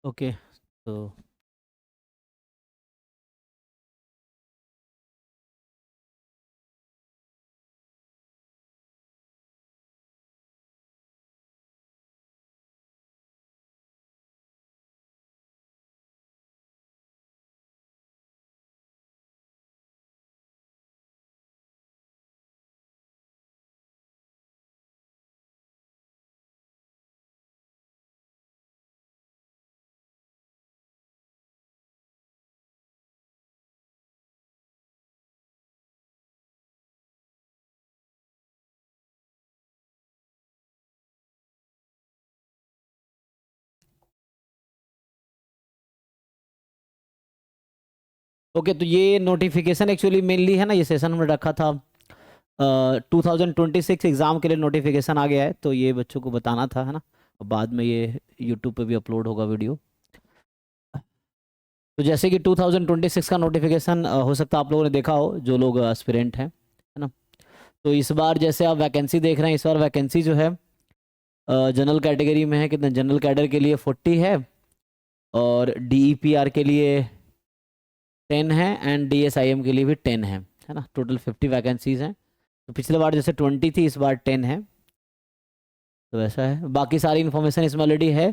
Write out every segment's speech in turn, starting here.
Okay. तो okay, तो ये नोटिफिकेशन एक्चुअली मेनली है ना, ये सेशन हमने रखा था 2026 एग्ज़ाम के लिए नोटिफिकेशन आ गया है, तो ये बच्चों को बताना था, है ना। और बाद में ये यूट्यूब पे भी अपलोड होगा वीडियो। तो जैसे कि 2026 का नोटिफिकेशन हो सकता है आप लोगों ने देखा हो, जो लोग एस्पिरेंट हैं, है ना। तो इस बार जैसे आप वैकेंसी देख रहे हैं, इस बार वैकेंसी जो है जनरल कैटेगरी में है, कितना जनरल कैडर के लिए 40 है, और DEPR के लिए 10 है, एंड DSIM के लिए भी 10 है ना। टोटल 50 वैकेंसीज हैं। तो पिछले बार जैसे 20 थी, इस बार 10 है। तो ऐसा है, बाकी सारी इन्फॉर्मेशन इसमें ऑलरेडी है।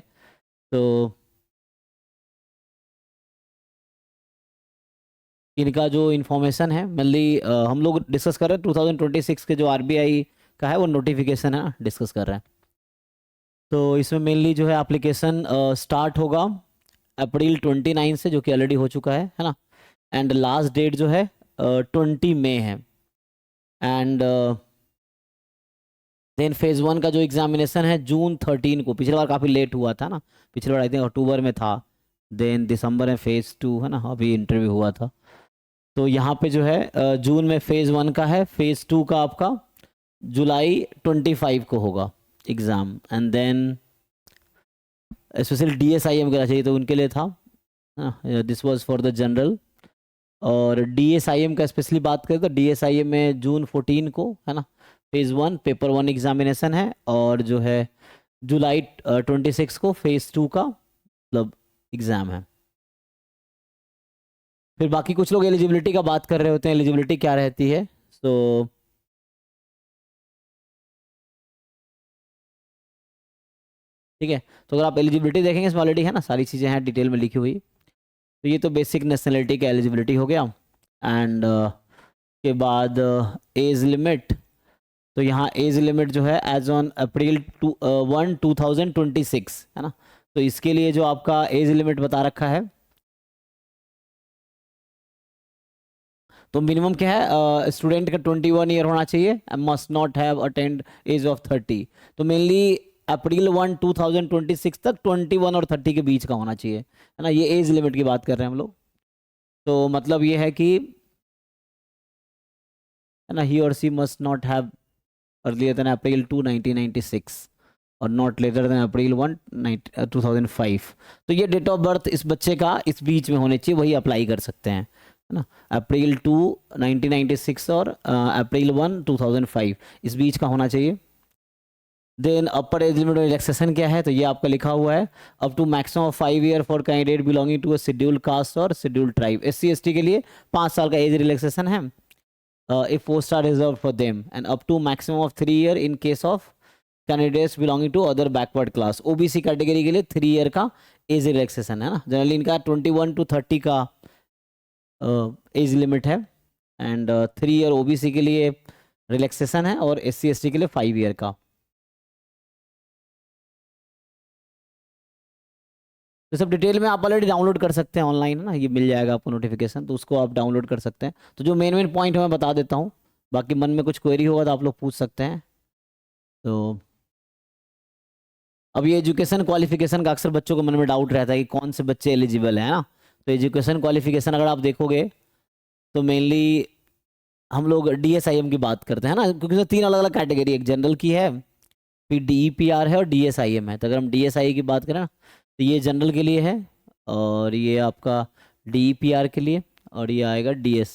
तो इनका जो इन्फॉर्मेशन है मेनली हम लोग डिस्कस कर रहे हैं 2026 के जो RBI का है वो नोटिफिकेशन है, डिस्कस कर रहे हैं। तो इसमें मेनली जो है एप्लीकेशन स्टार्ट होगा अप्रैल 29 से, जो कि ऑलरेडी हो चुका है ना। एंड लास्ट डेट जो है 20 मई है। एंड देन फेज़ 1 का जो एग्जामिनेशन है जून 13 को, पिछली बार काफ़ी लेट हुआ था ना, पिछली बार आई थिंक अक्टूबर में था। देन दिसंबर में फेज़ 2 है ना, अभी इंटरव्यू हुआ था। तो यहाँ पे जो है जून में फेज़ 1 का है, फेज़ 2 का आपका जुलाई 25 को होगा exam. And then special DSIM का चाहिए तो उनके लिए था, this was for the general. और DSIM का स्पेशली बात करें तो DSIM में जून 14 को, है ना, फेज़ 1 पेपर 1 एग्जामिनेशन है, और जो है जुलाई 26 को फेज़ 2 का मतलब एग्ज़ाम है। फिर बाकी कुछ लोग एलिजिबिलिटी का बात कर रहे होते हैं, एलिजिबिलिटी क्या रहती है। तो ठीक है, तो अगर आप एलिजिबिलिटी देखेंगे इसमें ऑलरेडी है ना, सारी चीज़ें हैं डिटेल में लिखी हुई। तो ये तो बेसिक नेशनलिटी का एलिजिबिलिटी हो गया। एंड के बाद एज लिमिट, तो यहाँ एज लिमिट जो है एज ऑन अप्रैल 2026 है ना। तो इसके लिए जो आपका एज लिमिट बता रखा है, तो मिनिमम क्या है, स्टूडेंट का 21 ईयर होना चाहिए, must not have attained age of 30। तो मेनली अप्रैल 1 2026 तक 21 और 30 के बीच का होना चाहिए, है ना। ये एज लिमिट की बात कर रहे हैं हम लोग। तो मतलब ये है कि, है ना, he or she must not have earlier than April 2 1996 और नॉट लेटर देन अप्रैल 1 2005। तो ये डेट ऑफ बर्थ इस बच्चे का इस बीच में होने चाहिए, वही अप्लाई कर सकते हैं, है ना। अप्रैल 2 1996 और अप्रैल 1 2005 इस बीच का होना चाहिए। देन अपर एज लिमिट में रिलैक्सेशन क्या है, तो ये आपका लिखा हुआ है, up to maximum of 5 year for candidate belonging to a scheduled caste और शेड्यूल्ड ट्राइब। SC ST के लिए 5 साल का एज रिलैक्सेशन है, if posts are reserved for them, and up to maximum of 3 year in case of candidates belonging to other backward class. OBC category के लिए 3 year का age relaxation है ना। जनरली इनका 21 to 30 का एज लिमिट है, and 3 year OBC के लिए रिलैक्सेशन है, और SC ST के लिए 5 ईयर का। तो सब डिटेल में आप ऑलरेडी डाउनलोड कर सकते हैं ऑनलाइन, है ना, ये मिल जाएगा आपको नोटिफिकेशन, तो उसको आप डाउनलोड कर सकते हैं। तो जो मेन मेन पॉइंट है मैं बता देता हूँ, बाकी मन में कुछ क्वेरी होगा तो आप लोग पूछ सकते हैं। तो अब ये एजुकेशन क्वालिफिकेशन का अक्सर बच्चों को मन में डाउट रहता है कि कौन से बच्चे एलिजिबल है ना। तो एजुकेशन क्वालिफिकेशन अगर आप देखोगे तो मेनली हम लोग DSIM की बात करते हैं ना, क्योंकि तो 3 अलग अलग कैटेगरी, एक जनरल की है, फिर DEPR है, और DSIM है। तो अगर हम DSI की बात करें ना, तो ये जनरल के लिए है, और ये आपका DEPR के लिए, और ये आएगा DS।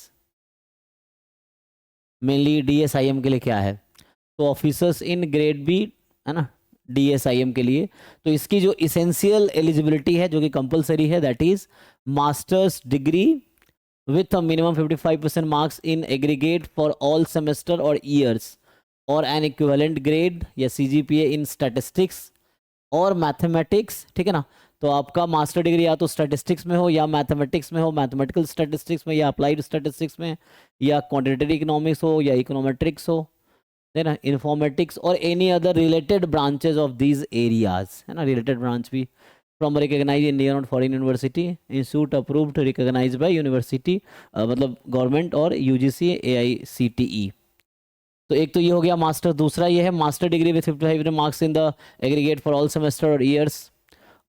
मेनली DSIM के लिए क्या है, तो ऑफिसर्स इन ग्रेड B, है ना, DSIM के लिए। तो इसकी जो इसेंशियल एलिजिबिलिटी है जो कि कंपलसरी है, that is masters degree with a minimum 55% marks in aggregate for all semester or years or an equivalent grade या CGPA in statistics और मैथमेटिक्स, ठीक है ना। तो आपका मास्टर डिग्री या तो स्टैटिस्टिक्स में हो या मैथमेटिक्स में हो, मैथमेटिकल स्टैटिस्टिक्स में या अप्लाइड स्टैटिस्टिक्स में, या क्वांटिटेटिव इकोनॉमिक्स हो या इकोनोमेट्रिक्स हो, है ना, इन्फॉर्मेटिक्स और any other related branches of these areas, है ना, रिलेटेड ब्रांच भी फ्रॉम रिकॉग्नाइज इंडियन और foreign university institute approved recognise by university, मतलब गवर्नमेंट और UGC AICTE। तो एक तो ये हो गया मास्टर। दूसरा ये है master degree with 55 marks in the aggregate for all semester or years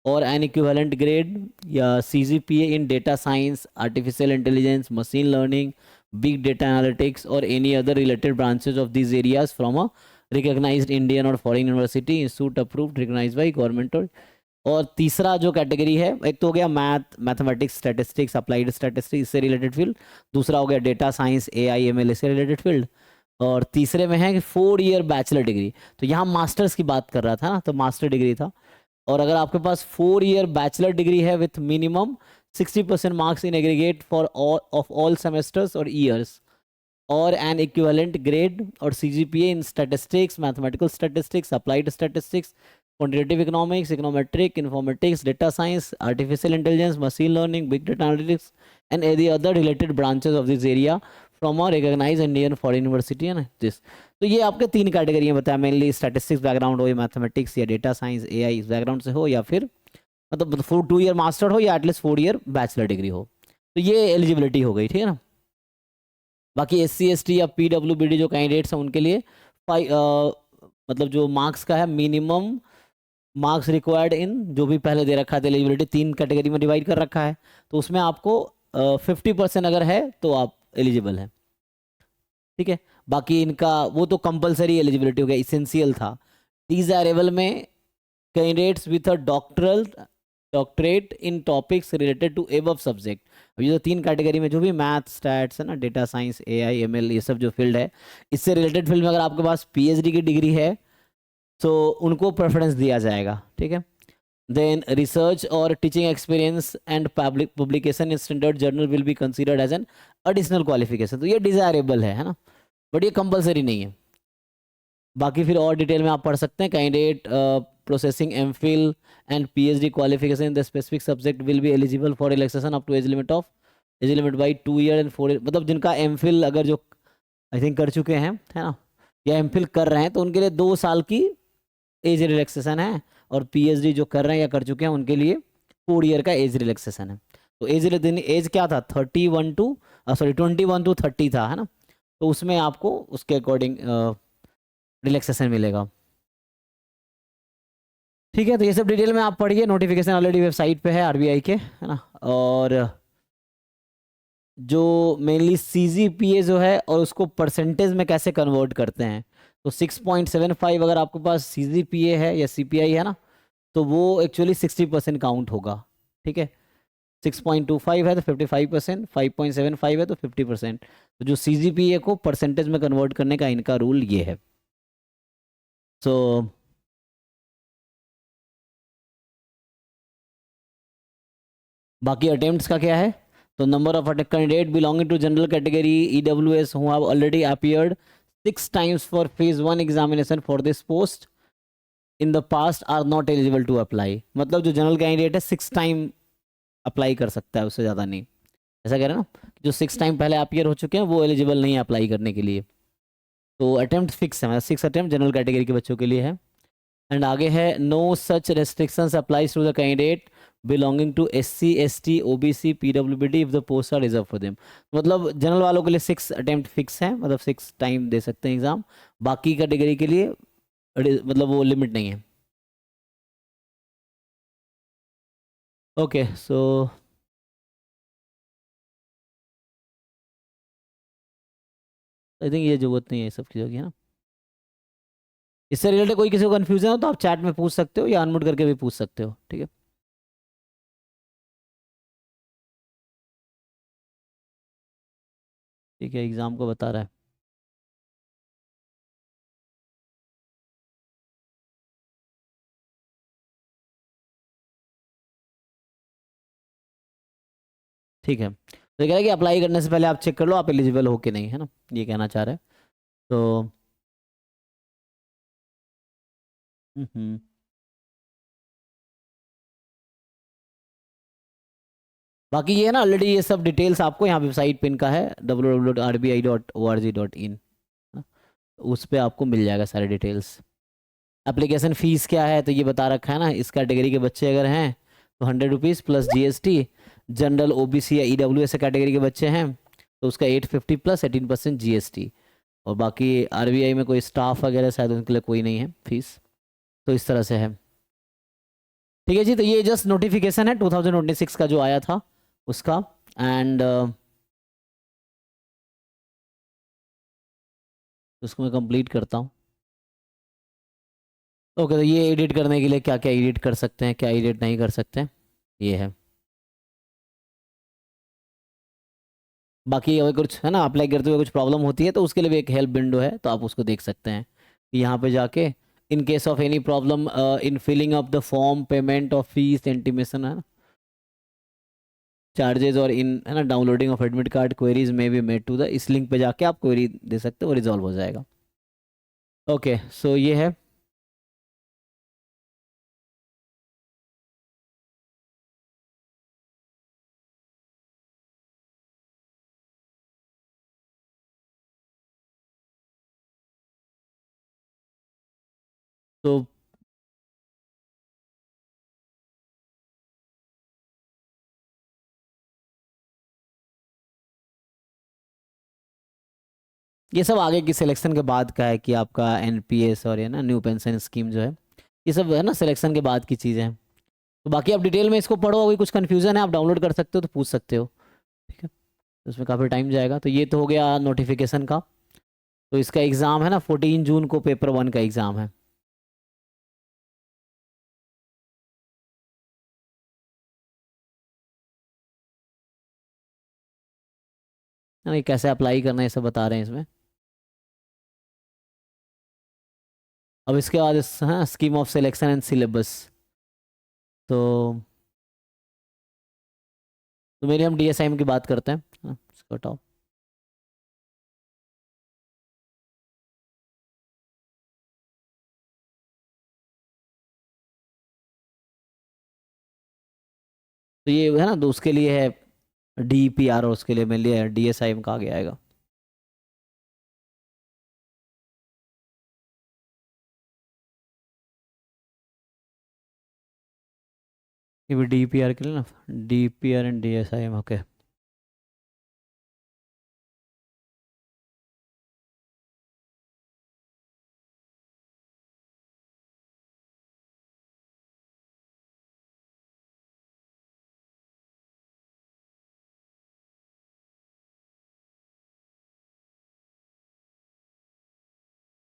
और एन इक्विवेलेंट ग्रेड या CGPA in data science, artificial intelligence, machine learning, big data analytics or any other related branches of these areas from a recognised Indian और foreign university institute approved recognised by government. और तीसरा जो category है, एक तो हो गया mathematics statistics applied statistics इससे रिलेटेड फील्ड, दूसरा हो गया डेटा साइंस AI ML इससे रिलेटेड फील्ड, और तीसरे में है कि 4 ईयर बैचलर डिग्री। तो यहाँ मास्टर्स की बात कर रहा था ना, तो मास्टर डिग्री था। और अगर आपके पास 4 ईयर बैचलर डिग्री है with minimum 60% marks in aggregate for all semesters और ईयर्स और एन इक्विवेलेंट ग्रेड और CGPA in statistics, mathematical statistics, applied statistics, quantitative economics, econometric, informatics, data science, artificial intelligence, machine learning, big data analytics and any other related branches of this area from a recognise Indian foreign university, है ना this. तो ये आपके 3 category हैं बताया, mainly statistics background हो या mathematics या डेटा साइंस AI बैकग्राउंड से हो, या फिर मतलब 2 ईयर मास्टर हो या एटलीस्ट 4 ईयर बैचलर डिग्री हो। तो ये एलिजिबिलिटी हो गई, ठीक है ना। बाकी SC ST या PWBD जो कैंडिडेट्स हैं उनके लिए मतलब जो मार्क्स का है मिनिमम मार्क्स रिक्वायर्ड इन जो भी पहले दे रखा था एलिजिबिलिटी 3 कैटेगरी में डिवाइड कर रखा है, तो उसमें आपको 50% अगर है तो आप एलिजिबल हैं, ठीक है। बाकी इनका वो तो कंपलसरी एलिजिबिलिटी हो गया, इसेंशियल था। डिजायरेबल में candidates with a doctorate in topics related to above subject. अब ये जो 3 कैटेगरी में जो भी मैथ स्टैट्स है ना, डेटा साइंस AI ML ये सब जो फील्ड है, इससे रिलेटेड फील्ड में अगर आपके पास PhD की डिग्री है तो उनको प्रेफरेंस दिया जाएगा, ठीक है। देन रिसर्च और teaching experience and publication in standard journal will be considered as an additional qualification. तो ये डिजायरेबल है ना, बट ये कंपलसरी नहीं है। बाकी फिर और डिटेल में आप पढ़ सकते हैं। Candidate possessing MPhil and PhD qualification in the specific subject will be eligible for relaxation up to age limit by 2 year and 4 year. मतलब जिनका MPhil अगर जो आई थिंक कर चुके हैं, है ना, या MPhil कर रहे हैं, तो उनके लिए 2 साल की एज रिलैक्सेशन है। और PhD जो कर रहे हैं या कर चुके हैं उनके लिए 4 ईयर का एज रिलैक्सेशन है। तो एज क्या था, 21 to 30 था, है ना। तो उसमें आपको उसके अकॉर्डिंग रिलैक्सेशन मिलेगा, ठीक है। तो ये सब डिटेल में आप पढ़िए, नोटिफिकेशन ऑलरेडी वेबसाइट पे है RBI के, है ना। और जो मेनली CGPA जो है और उसको परसेंटेज में कैसे कन्वर्ट करते हैं, तो 6.75 अगर आपके पास CGPA है या CPI है ना, तो वो एक्चुअली 60% काउंट होगा, ठीक है। 6.25 है तो 55%, 5.75 है तो 50%। तो जो CGPA को परसेंटेज में कन्वर्ट करने का इनका रूल ये है। सो बाकी अटेम्प्ट्स का क्या है, तो number of candidate belonging to general category EWS who have already appeared 6 times for phase 1 examination for this post in the past are not eligible to apply. मतलब जो जनरल कैंडिडेट है 6 टाइम अप्लाई कर सकता है, उससे ज़्यादा नहीं। ऐसा कह रहे हैं ना, जो 6 टाइम पहले अपीयर हो चुके हैं वो एलिजिबल नहीं है अप्लाई करने के लिए। तो अटेम्प्ट फिक्स है, मतलब 6 अटेम्प्ट जनरल कैटेगरी के बच्चों के लिए है। एंड आगे है no such restrictions applies to the candidate belonging to SC ST OBC PWBD if the post are reserve for them. मतलब जनरल वालों के लिए 6 अटेम्प्ट फिक्स है, मतलब 6 टाइम दे सकते हैं एग्जाम। बाकी कैटेगरी के लिए मतलब वो लिमिट नहीं है। ओके सो आई थिंक ये जरूरत नहीं है सब चीज़ों की, है ना। इससे रिलेटेड कोई किसी को कंफ्यूजन हो तो आप चैट में पूछ सकते हो या अनम्यूट करके भी पूछ सकते हो, ठीक है। ठीक है, एग्जाम को बता रहा है। ठीक है, तो ये कह रहा है कि अप्लाई करने से पहले आप चेक कर लो आप एलिजिबल हो कि नहीं, है ना, ये कहना चाह रहे हैं। तो हम्म, बाकी ये है ना ऑलरेडी ये सब डिटेल्स आपको यहाँ वेबसाइट पे इनका है www.rbi.org.in, उस पे आपको मिल जाएगा सारे डिटेल्स। एप्लीकेशन फ़ीस क्या है तो ये बता रखा है ना, इस कैटेगरी के बच्चे अगर हैं तो 100 rupees plus GST. General OBC या ईडब्ल्यू ऐसे कैटेगरी के बच्चे हैं तो उसका 850 प्लस 18% जीएसटी। और बाकी आरबीआई में कोई स्टाफ वगैरह शायद उनके लिए कोई नहीं है फीस, तो इस तरह से है। ठीक है जी, तो ये जस्ट नोटिफिकेशन है 2026 का जो आया था उसका। एंड उसको मैं कंप्लीट करता हूँ। ओके, तो ये एडिट करने के लिए क्या क्या एडिट कर सकते हैं, क्या एडिट नहीं कर सकते हैं, ये है। बाकी अगर कुछ है ना अप्लाई करते हुए कुछ प्रॉब्लम होती है तो उसके लिए भी एक हेल्प विंडो है, तो आप उसको देख सकते हैं यहाँ पे जाके। In case of any problem in filling up the form, payment of fees, intimation, है ना, चार्जेस, और इन है ना downloading of admit card, queries में भी मेड टू द, इस लिंक पे जाके आप क्वेरी दे सकते हो, वो रिजॉल्व हो जाएगा। ओके, सो ये है। तो ये सब आगे की सिलेक्शन के बाद का है कि आपका एनपीएस और ये ना न्यू पेंशन स्कीम जो है, ये सब है ना सिलेक्शन के बाद की चीज़ें हैं। तो बाकी आप डिटेल में इसको पढ़ो, अभी कुछ कन्फ्यूज़न है आप डाउनलोड कर सकते हो तो पूछ सकते हो। ठीक है, तो उसमें काफ़ी टाइम जाएगा। तो ये तो हो गया नोटिफिकेशन का। तो इसका एग्ज़ाम है ना 14 जून को पेपर 1 का एग्ज़ाम है। है ना, ये कैसे अप्लाई करना है ये सब बता रहे हैं इसमें। अब इसके बाद हाँ scheme of selection and syllabus. तो मेरी हम डीएसआईएम की बात करते हैं, हाँ, इसको हटाओ। तो ये है ना, तो उसके लिए है डीपीआर, और उसके लिए मेरे लिए डीएसआईएम का आगे आएगा। ये भी डीपीआर के लिए ना, डीपीआर एंड डीएसआईएम, ओके।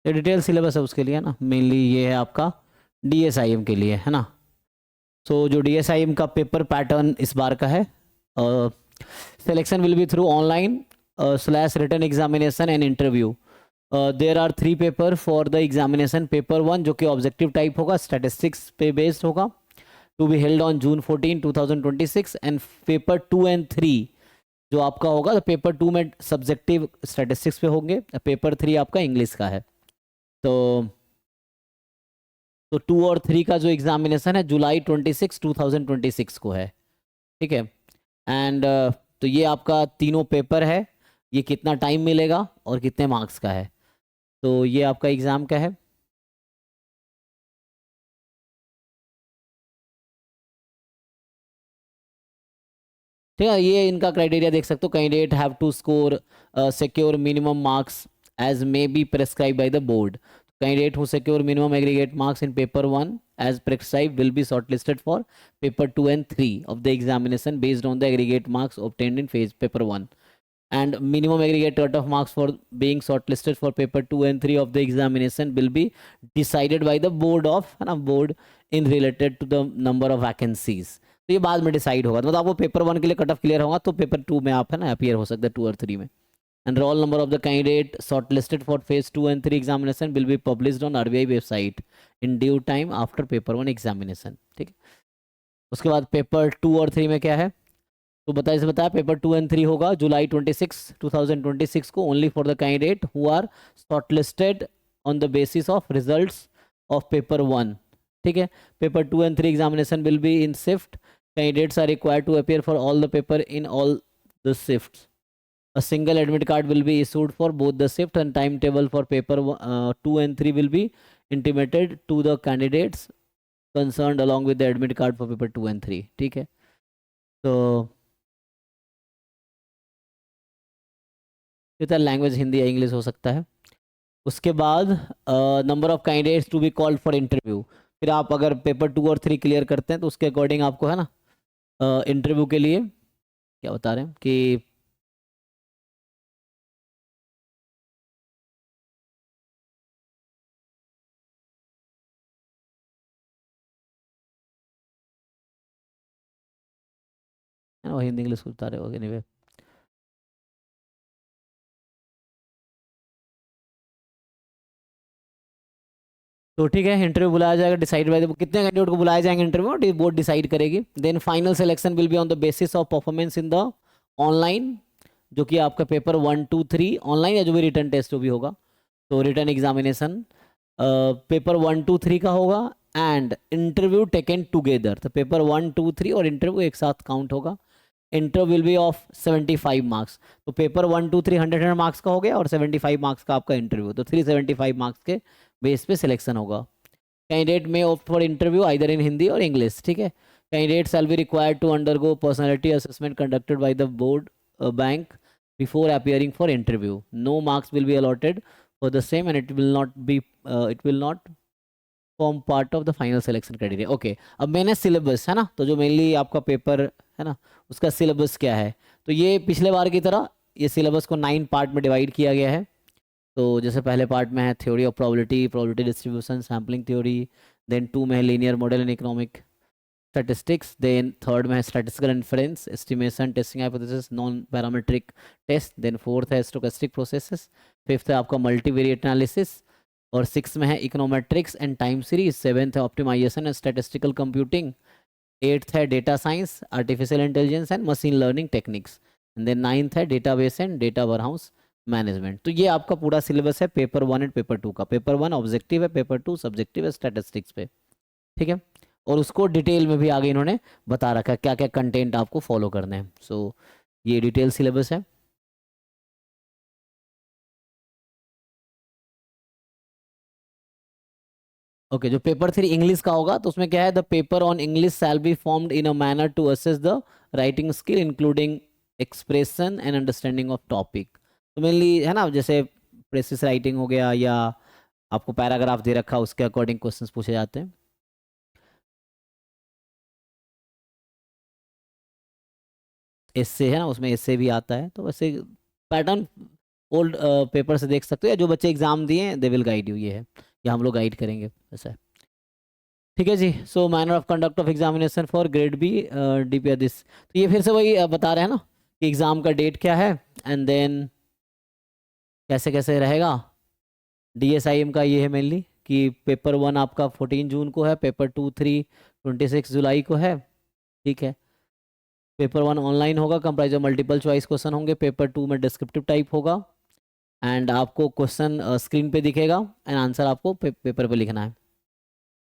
ये डिटेल सिलेबस है उसके लिए ना, मेनली ये है आपका डीएसआईएम के लिए, है ना। सो जो डीएसआईएम का पेपर पैटर्न इस बार का है, selection will be through online slash written examination and interview. There are 3 paper for the examination. Paper 1 जो कि ऑब्जेक्टिव टाइप होगा, स्टैटिस्टिक्स पे बेस्ड होगा, to be held on June 14, 2026। And paper 2 and 3 जो आपका होगा, तो पेपर 2 में सब्जेक्टिव स्टैटिस्टिक्स पे होंगे, पेपर 3 आपका इंग्लिश का है। तो 2 और 3 का जो एग्जामिनेशन है जुलाई 26, 2026 को है। ठीक है, एंड तो ये आपका तीनों पेपर है, ये कितना टाइम मिलेगा और कितने मार्क्स का है, तो ये आपका एग्ज़ाम का है। ठीक है, ये इनका क्राइटेरिया देख सकते हो, candidate have to score secure minimum marks as may be prescribe by the board. Candidate who secure minimum aggregate marks in paper 1 as prescribed will be shortlisted for paper 2 and 3 of the examination based on the aggregate marks obtained in phase paper 1, and minimum aggregate cutoff marks for being shortlisted for paper 2 and 3 of the examination will be decided by the board of, है ना, board in related to the number of vacancies। तो ये बाद में decide होगा, तो मतलब आपको पेपर 1 के लिए कट ऑफ क्लियर होगा तो पेपर 2 में आप है ना अपीयर हो सकते हैं 2 और 3 में। And roll number of the candidate shortlisted for phase 2 and 3 examination will be published on RBI website in due time after paper 1 examination। ठीक है, उसके बाद पेपर 2 और 3 में क्या है, तो बताया से बताया पेपर 2 और 3 होगा जुलाई 2026 को, only for the candidate who are shortlisted on the basis of results of paper 1। ठीक है, paper 2 and 3 examination will be in shift, candidates are required to appear for all the paper in all the shifts. A single admit card will be issued for both the shift, and timetable for paper 2 and 3 will be intimated to the candidates concerned along with the admit card for paper 2 and 3। ठीक है, तो इधर language Hindi या English हो सकता है। उसके बाद number of candidates to be called for interview. फिर आप अगर पेपर 2 और 3 क्लियर करते हैं तो उसके अकॉर्डिंग आपको है ना इंटरव्यू के लिए क्या बता रहे हैं कि वो हिंदी इंग्लिश बता रहे हो एनीवे। तो ठीक है, इंटरव्यू बुलाया जाएगा, डिसाइड बाय कितने कैंडिडेट को बुलाए जाएंगे इंटरव्यू बोर्ड डिसाइड करेगी। Then final selection will be on the basis of performance in the online, जो कि आपका पेपर 1, 2, 3 ऑनलाइन या जो भी रिटर्न टेस्ट जो भी होगा, तो रिटर्न एग्जामिनेशन पेपर 1, 2, 3 का होगा। एंड इंटरव्यू टेकन टुगेदर, तो पेपर 1, 2, 3 और इंटरव्यू एक साथ काउंट होगा। Interview will be of 75 marks, तो पेपर 1, 2, 3 100 मार्क्स का हो गया और 75 मार्क्स का आपका इंटरव्यू, तो 375 मार्क्स के बेस पे सिलेक्शन होगा। Candidate may opt for interview either in Hindi और इंग्लिश। ठीक है, candidate shall be required to undergo personality assessment conducted by the board bank before appearing for interview. No marks will be allotted for the same and it will not form part of the final selection criteria. Okay, अब मैंने syllabus है ना, तो जो mainly आपका paper है ना उसका सिलेबस क्या है, तो ये पिछले बार की तरह ये सिलेबस को 9 पार्ट में डिवाइड किया गया है। तो जैसे पहले पार्ट में है theory of probability, probability distribution, sampling theory. Then 2 में है linear model and economic statistics. Then 3rd में है statistical inference, estimation, testing hypothesis, non parametric test. Then 4th है स्टोकेस्टिक प्रोसेसेस। 5th है आपका मल्टीवेरिएट एनालिसिस। और 6th में है econometrics and time series. 7th है optimisation and statistical computing. 8th है data science, artificial intelligence and machine learning techniques. And then 9th है database and data warehouse management. तो ये आपका पूरा सिलेबस है पेपर 1 एंड पेपर 2 का। पेपर 1 ऑब्जेक्टिव है, पेपर 2 सब्जेक्टिव है स्टैटिस्टिक्स पे। ठीक है, और उसको डिटेल में भी आगे इन्होंने बता रखा है क्या क्या कंटेंट आपको फॉलो करने हैं। सो ये डिटेल सिलेबस है। ओके, जो पेपर 3 इंग्लिश का होगा तो उसमें क्या है, the paper on English shall be formed in a manner to assess the writing skill including expression and understanding of topic. तो मेनली है ना, जैसे प्रेसिस राइटिंग हो गया या आपको पैराग्राफ दे रखा उसके अकॉर्डिंग क्वेश्चंस पूछे जाते हैं। एस्से है ना, उसमें एस्से भी आता है, तो वैसे पैटर्न ओल्ड पेपर से देख सकते हो, या जो बच्चे एग्जाम दिए दे विल गाइड यू, ये है या हम लोग गाइड करेंगे ऐसा है। ठीक है जी, so manner of conduct of examination for grade B DPR this. तो ये फिर से वही बता रहे हैं ना कि एग्जाम का डेट क्या है एंड देन कैसे कैसे रहेगा। डीएसआईएम का ये है मेनली कि पेपर 1 आपका 14 जून को है, पेपर 2, 3 26 जुलाई को है। ठीक है, पेपर 1 ऑनलाइन होगा, comprise of multiple choice question होंगे। पेपर 2 में डिस्क्रिप्टिव टाइप होगा एंड आपको क्वेश्चन स्क्रीन पे दिखेगा एंड आंसर आपको पेपर पे लिखना है।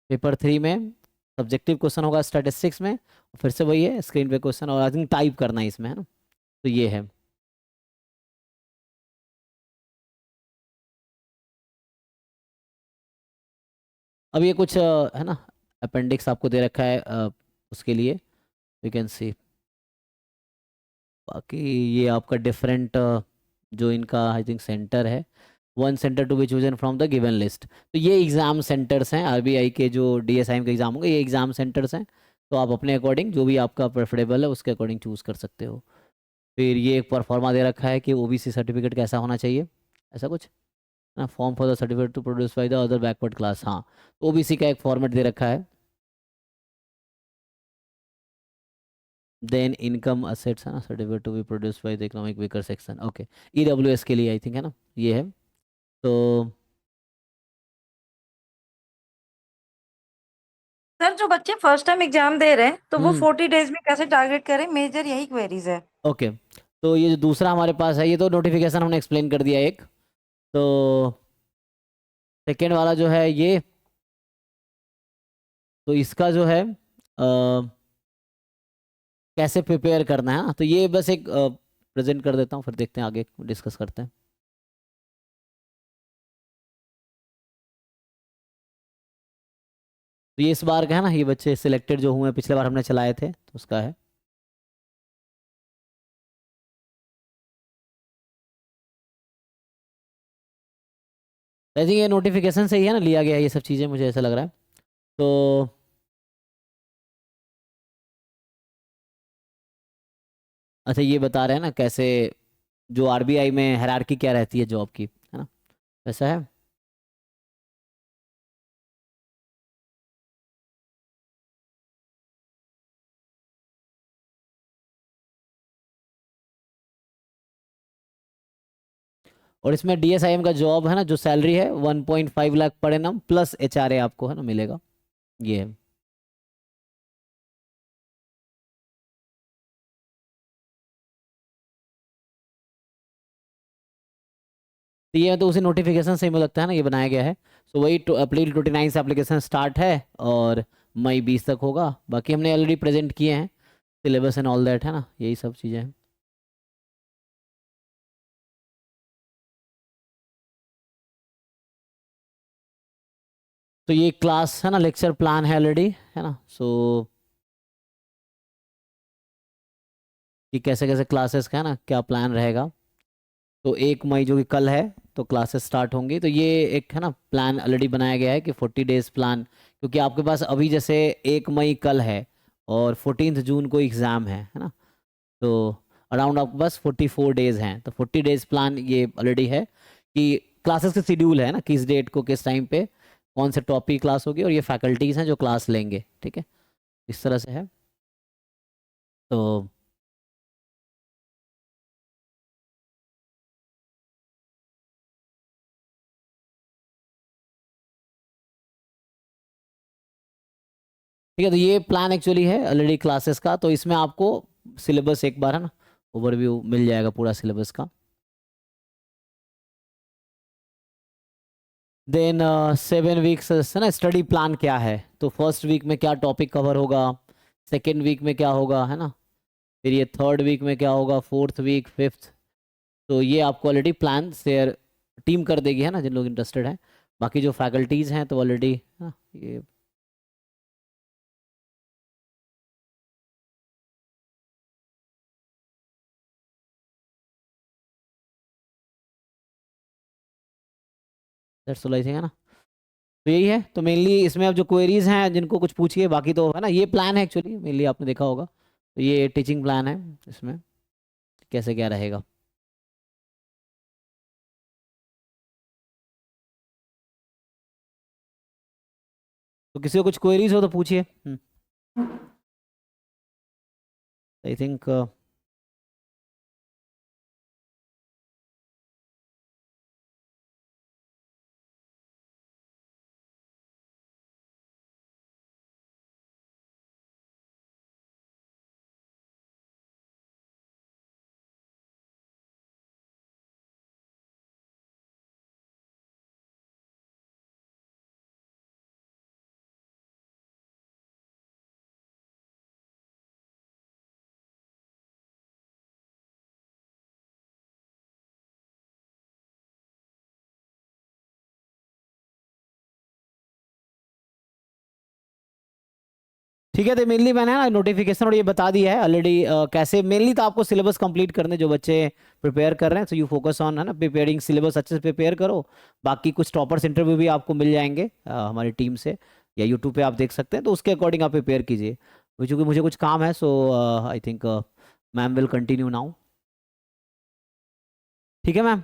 पेपर 3 में सब्जेक्टिव क्वेश्चन होगा स्टैटिस्टिक्स में, फिर से वही है स्क्रीन पे क्वेश्चन और आई थिंक टाइप करना है इसमें, है ना। तो ये है। अब ये कुछ है ना अपेंडिक्स आपको दे रखा है उसके लिए यू कैन सी। बाकी ये आपका डिफरेंट जो इनका आई थिंक सेंटर है, 1 centre to be chosen from the given list. तो ये एग्ज़ाम सेंटर्स हैं आरबीआई के, जो डीएसआईएम के एग्ज़ाम होंगे ये एग्ज़ाम सेंटर्स हैं। तो आप अपने अकॉर्डिंग जो भी आपका प्रेफरेबल है उसके अकॉर्डिंग चूज़ कर सकते हो। फिर ये एक परफॉर्मा दे रखा है कि ओबीसी सर्टिफिकेट कैसा होना चाहिए, ऐसा कुछ ना, form for the certificate to produce by the other backward class. हाँ, ओबीसी का एक फॉर्मेट दे रखा है। देन इनकम असेट्स है ना, certificate to be produce by the economic weaker section. Okay, EWS के लिए आई थिंक है ना, ये है। तो सर जो बच्चे फर्स्ट टाइम एग्जाम दे रहे हैं तो वो हम्म 40 डेज में कैसे टारगेट करें, मेजर यही क्वेरीज है। ओके। तो ये जो दूसरा हमारे पास है, ये तो नोटिफिकेशन हमने एक्सप्लेन कर दिया एक। तो सेकेंड वाला जो है ये, तो इसका जो है कैसे प्रिपेयर करना है ना, तो ये बस एक प्रेजेंट कर देता हूँ, फिर देखते हैं आगे डिस्कस करते हैं। तो ये इस बार का है ना, ये बच्चे सिलेक्टेड जो हुए हैं, पिछले बार हमने चलाए थे तो उसका है। आई थिंक ये नोटिफिकेशन से ही है ना लिया गया है ये सब चीज़ें, मुझे ऐसा लग रहा है। तो अच्छा, ये बता रहे हैं ना कैसे, जो आरबीआई में हायरार्की क्या रहती है जॉब की, है ना, ऐसा है। और इसमें डीएसआईएम का जॉब है ना, जो सैलरी है 1.5 lakh per annum plus HRA आपको है ना मिलेगा, ये है। तो ये तो उसी नोटिफिकेशन से ही मुझे लगता है ना ये बनाया गया है। सो वही अप्रैल 29 से एप्लीकेशन स्टार्ट है और मई 20 तक होगा। बाकी हमने ऑलरेडी प्रेजेंट किए हैं सिलेबस एंड ऑल दैट, है ना, यही सब चीज़ें हैं। तो ये क्लास है ना, लेक्चर प्लान है ऑलरेडी, है ना। सो ये कैसे कैसे क्लासेस का है ना, क्या प्लान रहेगा। तो 1 मई जो कि कल है, तो क्लासेस स्टार्ट होंगी। तो ये एक है ना प्लान ऑलरेडी बनाया गया है कि 40 डेज प्लान, क्योंकि आपके पास अभी जैसे 1 मई कल है और 14 जून को एग्ज़ाम है ना। तो अराउंड आपके पास 44 डेज हैं। तो 40 डेज प्लान ये ऑलरेडी है कि क्लासेस का शेड्यूल है ना, किस डेट को किस टाइम पे कौन से टॉपिक क्लास होगी, और ये फैकल्टीज़ हैं जो क्लास लेंगे, ठीक है, इस तरह से है। तो ठीक है, तो ये प्लान एक्चुअली है ऑलरेडी क्लासेस का। तो इसमें आपको सिलेबस एक बार है ना ओवरव्यू मिल जाएगा पूरा सिलेबस का। देन 7 वीक्स है ना स्टडी प्लान क्या है, तो फर्स्ट वीक में क्या टॉपिक कवर होगा, सेकेंड वीक में क्या होगा, है ना, फिर ये थर्ड वीक में क्या होगा, फोर्थ वीक, फिफ्थ। तो ये आपको ऑलरेडी प्लान शेयर टीम कर देगी, है ना, जिन लोग इंटरेस्टेड हैं। बाकी जो फैकल्टीज़ हैं तो ऑलरेडी ये दैट्स ऑल आई थिंक, है ना। तो यही है। तो मेनली इसमें अब जो क्वेरीज हैं जिनको कुछ पूछिए, बाकी तो है ना ये प्लान है एक्चुअली, मेनली आपने देखा होगा। तो ये टीचिंग प्लान है, इसमें कैसे क्या रहेगा। तो किसी को कुछ क्वेरीज हो तो पूछिए। आई थिंक ठीक है। तो मेनली मैंने ना नोटिफिकेशन और ये बता दिया है ऑलरेडी कैसे मेनली तो आपको सिलेबस कंप्लीट करने, जो बच्चे प्रिपेयर कर रहे हैं, सो यू फोकस ऑन है ना प्रिपेयरिंग सिलेबस, अच्छे से प्रिपेयर करो। बाकी कुछ टॉपर्स इंटरव्यू भी आपको मिल जाएंगे हमारी टीम से, या यूट्यूब पे आप देख सकते हैं, तो उसके अकॉर्डिंग आप प्रिपेयर कीजिए। चूँकि मुझे कुछ काम है, so I think ma'am will continue now. ठीक है मैम।